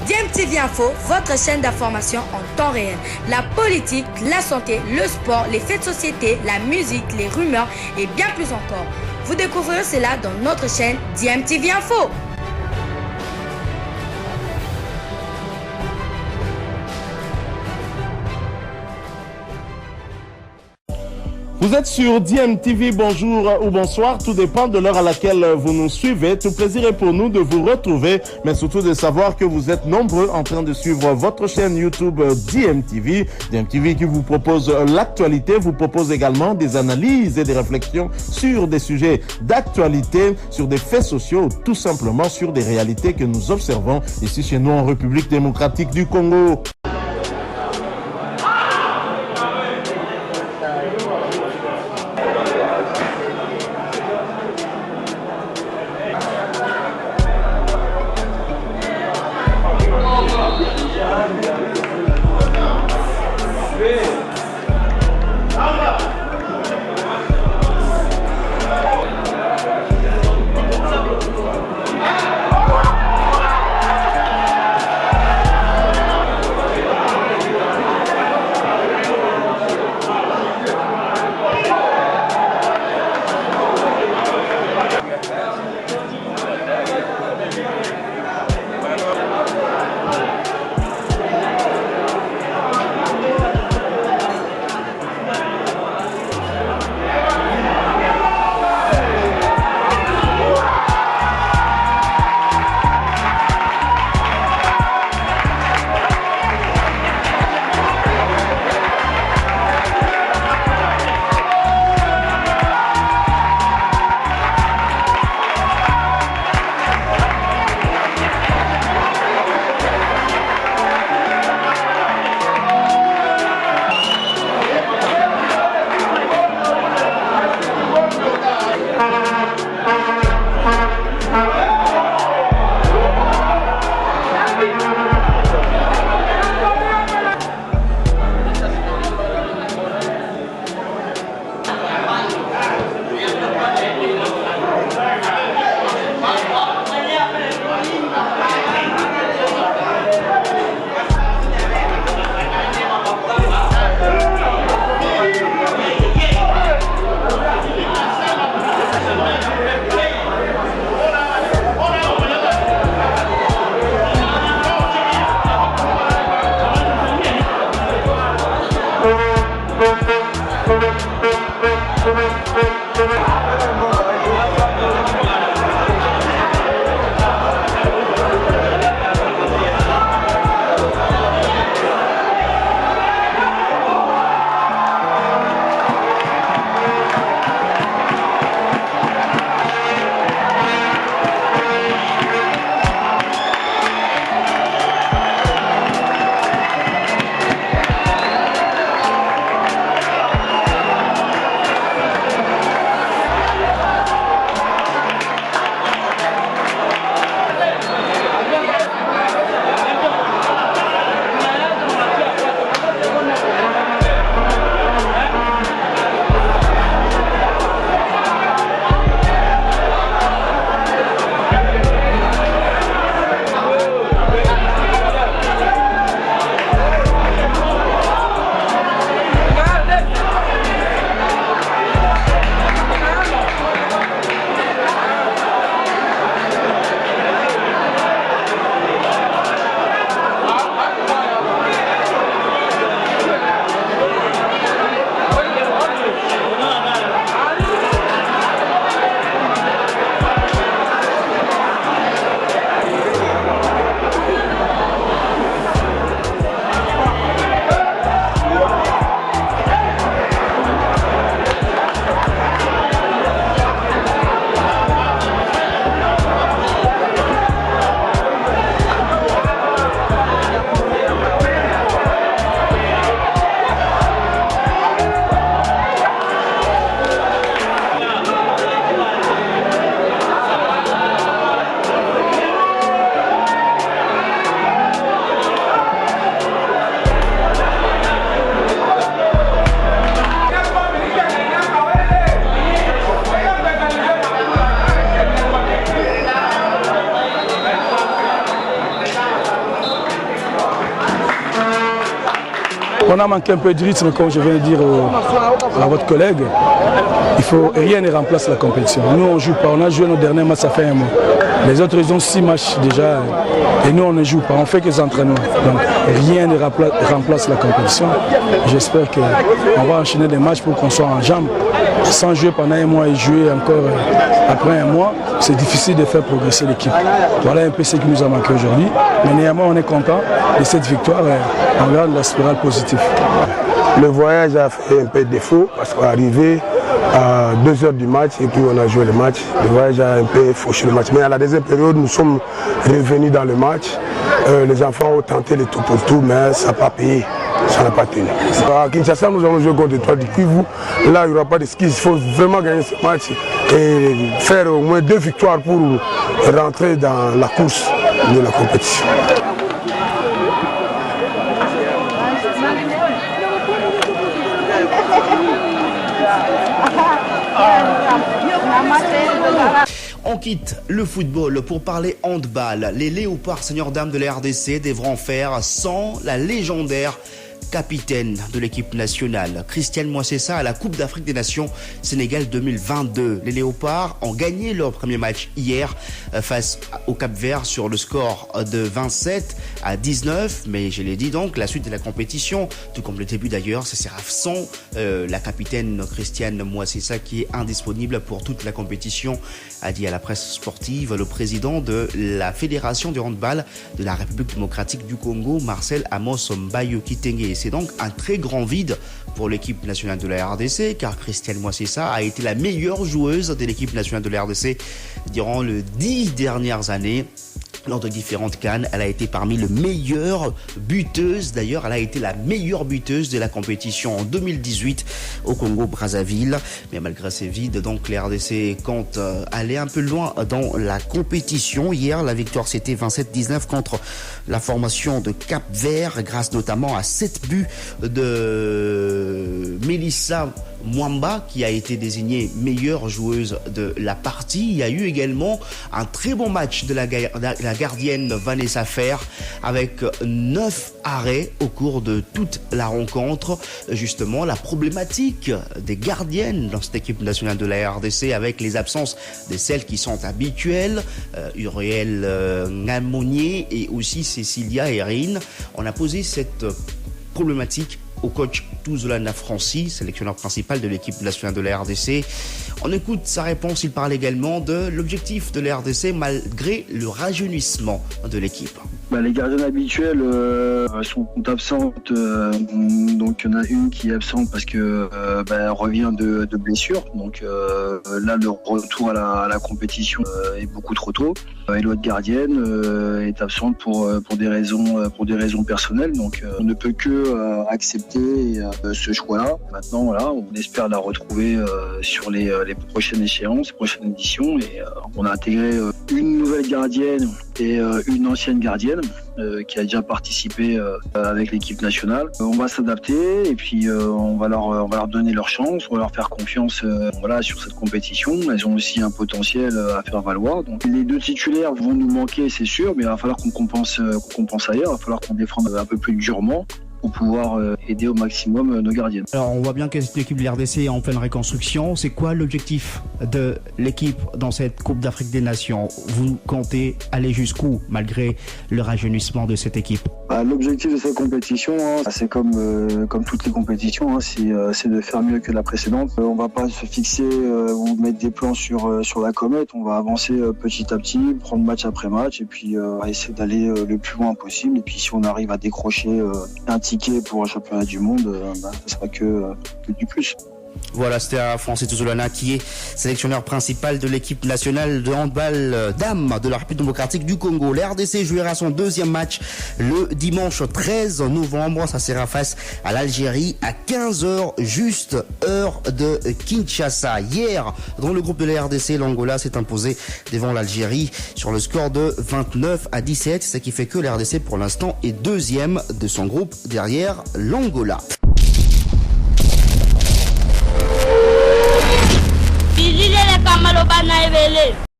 DMTV Info, votre chaîne d'information en temps réel. La politique, la santé, le sport, les faits de société, la musique, les rumeurs et bien plus encore. Vous découvrirez cela dans notre chaîne DMTV Info. Vous êtes sur DMTV, bonjour ou bonsoir, tout dépend de l'heure à laquelle vous nous suivez. Tout plaisir est pour nous de vous retrouver, mais surtout de savoir que vous êtes nombreux en train de suivre votre chaîne YouTube DMTV. DMTV qui vous propose l'actualité, vous propose également des analyses et des réflexions sur des sujets d'actualité, sur des faits sociaux, tout simplement sur des réalités que nous observons ici chez nous en République démocratique du Congo. On a manqué un peu de rythme, comme je viens de dire à votre collègue. Rien ne remplace la compétition. Nous, on ne joue pas. On a joué nos derniers matchs, ça fait un mois. Les autres, ils ont 6 matchs déjà. Et nous, on ne joue pas. On fait que des entraînements. Donc, rien ne remplace la compétition. J'espère qu'on va enchaîner des matchs pour qu'on soit en jambes. Sans jouer pendant un mois et jouer encore après un mois, c'est difficile de faire progresser l'équipe. Voilà un peu ce qui nous a manqué aujourd'hui. Mais néanmoins, on est content de cette victoire et on garde la spirale positive. Le voyage a fait un peu de défaut parce qu'on est arrivé à 2 h du match et puis on a joué le match. Le voyage a un peu fauché le match. Mais à la deuxième période, nous sommes revenus dans le match. Les enfants ont tenté le tout pour tout, mais ça n'a pas payé. Ça n'a pas tenu. À Kinshasa, nous allons jouer contre toi du Kivu. Là, il n'y aura pas de ski. Il faut vraiment gagner ce match et faire au moins 2 victoires pour rentrer dans la course de la compétition. On quitte le football pour parler handball. Les Léopards Seigneurs Dames de la RDC devront faire sans la légendaire capitaine de l'équipe nationale, Christiane Moissessa, à la Coupe d'Afrique des Nations Sénégal 2022. Les Léopards ont gagné leur premier match hier face au Cap-Vert sur le score de 27-19. Mais je l'ai dit donc, la suite de la compétition, tout comme le début d'ailleurs, ce sera sans la capitaine Christiane Moissessa qui est indisponible pour toute la compétition, a dit à la presse sportive le président de la Fédération du handball de la République démocratique du Congo, Marcel Amos Mbayo Kitenge. C'est donc un très grand vide pour l'équipe nationale de la RDC, car Christiane Moissessa a été la meilleure joueuse de l'équipe nationale de la RDC durant les 10 dernières années. Lors de différentes CAN, elle a été parmi les meilleures buteuses. D'ailleurs, elle a été la meilleure buteuse de la compétition en 2018 au Congo-Brazzaville. Mais malgré ces vides, donc, les RDC comptent aller un peu loin dans la compétition. Hier, la victoire, c'était 27-19 contre la formation de Cap-Vert, grâce notamment à 7 buts de Mélissa Mwamba, qui a été désignée meilleure joueuse de la partie. Il y a eu également un très bon match de la gardienne Vanessa Fer, avec 9 arrêts au cours de toute la rencontre. Justement, la problématique des gardiennes dans cette équipe nationale de la RDC, avec les absences de celles qui sont habituelles, Uriel Ngamonier et aussi Cécilia Erin. On a posé cette problématique au coach Touzolana Franci, sélectionneur principal de l'équipe nationale de la RDC. On écoute sa réponse. Il parle également de l'objectif de la RDC malgré le rajeunissement de l'équipe. Les gardiennes habituelles sont absentes, donc il y en a une qui est absente parce que elle revient de blessure, donc là le retour à la compétition est beaucoup trop tôt. Et l'autre gardienne est absente pour des raisons personnelles, donc on ne peut que accepter ce choix-là. Maintenant voilà, on espère la retrouver sur les prochaines échéances, prochaines éditions, et on a intégré une nouvelle gardienne et une ancienne gardienne qui a déjà participé avec l'équipe nationale. On va s'adapter et puis on va leur donner leur chance, on va leur faire confiance sur cette compétition. Elles ont aussi un potentiel à faire valoir. Donc les 2 titulaires vont nous manquer, c'est sûr, mais il va falloir qu'on compense ailleurs, il va falloir qu'on défende un peu plus durement pour pouvoir aider au maximum nos gardiennes. Alors on voit bien que cette équipe de l'RDC est en pleine reconstruction. C'est quoi l'objectif de l'équipe dans cette Coupe d'Afrique des Nations? Vous comptez aller jusqu'où malgré le rajeunissement de cette équipe? L'objectif de cette compétition, c'est comme toutes les compétitions, c'est de faire mieux que la précédente. On va pas se fixer ou mettre des plans sur la comète. On va avancer petit à petit, prendre match après match, et puis essayer d'aller le plus loin possible. Et puis si on arrive à décrocher un ticket pour un championnat du monde, ce sera que du plus. Voilà, c'était Francis Touzolana qui est sélectionneur principal de l'équipe nationale de handball dames de la République démocratique du Congo. La RDC jouera son 2e match le dimanche 13 novembre. Ça sera face à l'Algérie à 15h, juste heure de Kinshasa. Hier, dans le groupe de la RDC, l'Angola s'est imposé devant l'Algérie sur le score de 29-17, ce qui fait que la RDC pour l'instant est 2e de son groupe derrière l'Angola. Bilile le kamalo bana ebele.